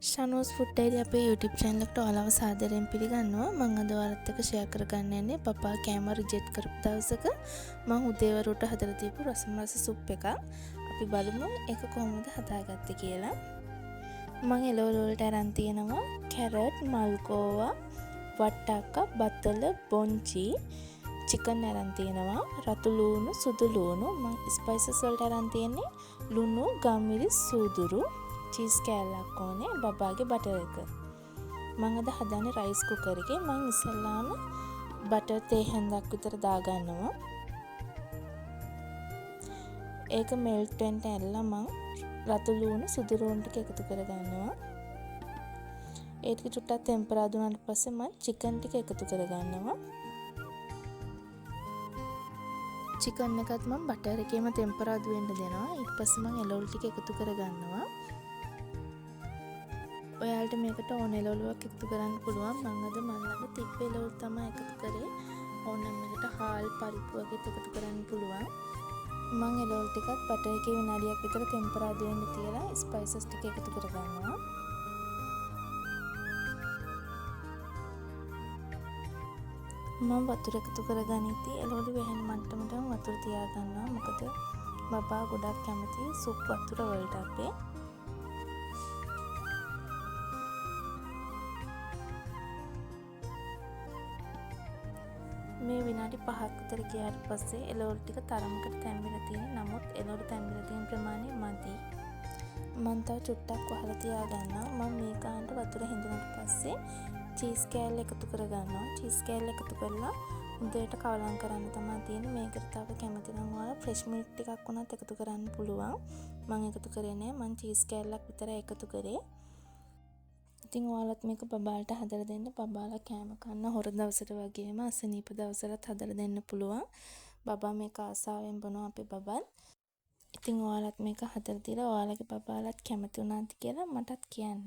ෂනෝස් food diary අපේ YouTube channel එකට ඔයාලව සාදරයෙන් පිළිගන්නවා. මම අද ඔයාලත් එක්ක ෂෙයා කරගන්න යන්නේ පපා කෑම රිජෙක්ට් කරපු දවසක මම උදේවරුට හදලා දීපු රසම රස සුප් එකක්. අපි බලමු ඒක කොහොමද හදාගත්තේ කියලා. මම එළවලු වලට අරන් තියෙනවා කැරට්, මල්ගෝවා, වට්ටක්ක, බතල, බොන්චි, චිකන් අරන් තියෙනවා, රතු ලූණු, සුදු ලූණු, මම ස්පයිසස් වලට අරන් තියෙන්නේ ලුණු, ගම්මිරිස්, සූදුරු, චීස් කෑල්ලක් ඕනේ, බබාගේ බටර් එක. මම අද හදන්නේ රයිස් කුකර් එකේ. මම ඉස්සෙල්ලාම බටර් තේ හැන්දක් විතර දාගන්නවා. ඒක මෙල්ට් වෙන්න ඇරලා මම රතු ලූණු සුදු ලූණු ටික එකතු කරගන්නවා. ඒ ටික චුට්ටක් ටෙම්පරා දුන්නාට පස්සේ මම චිකන් ටික එකතු කරගන්නවා. චිකන් එකත් මම බටර් එකේම ටෙම්පරා දුවෙන්න දෙනවා. ඊට පස්සේ මම එළවලු ටික එකතු කරගන්නවා. ඔයාලට මේකට ඕන එළවලුවක් එකතු කරන්න පුළුවන්. මම අද මන් ළඟ තිබ්බ එළවලු තමයි එකතු කරේ. ඕනනම් මේකට හාල් පරිප්පු වගේත් එකතු කරන්න පුළුවන්. මම එළවලු ටිකත් බටර් එකේ විනාඩියක් විතර ටෙම්පරා දෙන්න තියලා ස්පයිසස් ටික එකතු කරගන්නවා. මම වතුර එකතු කරගනිද්දී එළවලු වැහෙන මට්ටමටම වතුර තියාගන්නවා. මොකද බබා ගොඩක් කැමති සුප් වතුර වලට අපේ. මේ විනාඩි 5ක් විතර ගියාට පස්සේ එළවලු ටික තරමකට තැම්බිලා තියෙනවා. නමුත් එළවලු තැම්බිලා තියෙන ප්‍රමාණය මදි. මම තව චුට්ටක් වහලා තියාගන්නවා. මම මේ කාණ්ඩ වතුර හිඳුනට පස්සේ චීස් කෑල්ල එකතු කරගන්නවා. චීස් කෑල්ල එකතු කරලා හොඳට කවලම් කරන්න තමයි තියෙන්නේ. මේකට තව කැමති නම් ඔයාලා ෆ්‍රෙෂ් මිල්ක් ටිකක් උනත් එකතු කරන්න පුළුවන්. මම එකතු කරේ නෑ. මම චීස් කෑල්ලක් විතරයි එකතු කරේ. ඉතින් ඔයාලත් මේක බබාලට හදලා දෙන්න. බබාලා කෑම කන්න හොර දවසට වගේම අසනීප දවසට හදලා දෙන්න පුළුවන්. බබා මේක ආසාවෙන් බොනවා අපේ බබාත්. ඉතින් ඔයාලත් මේක හදලා දීලා ඔයාලගේ බබාලත් කැමති වුණාද කියලා මටත් කියන්න.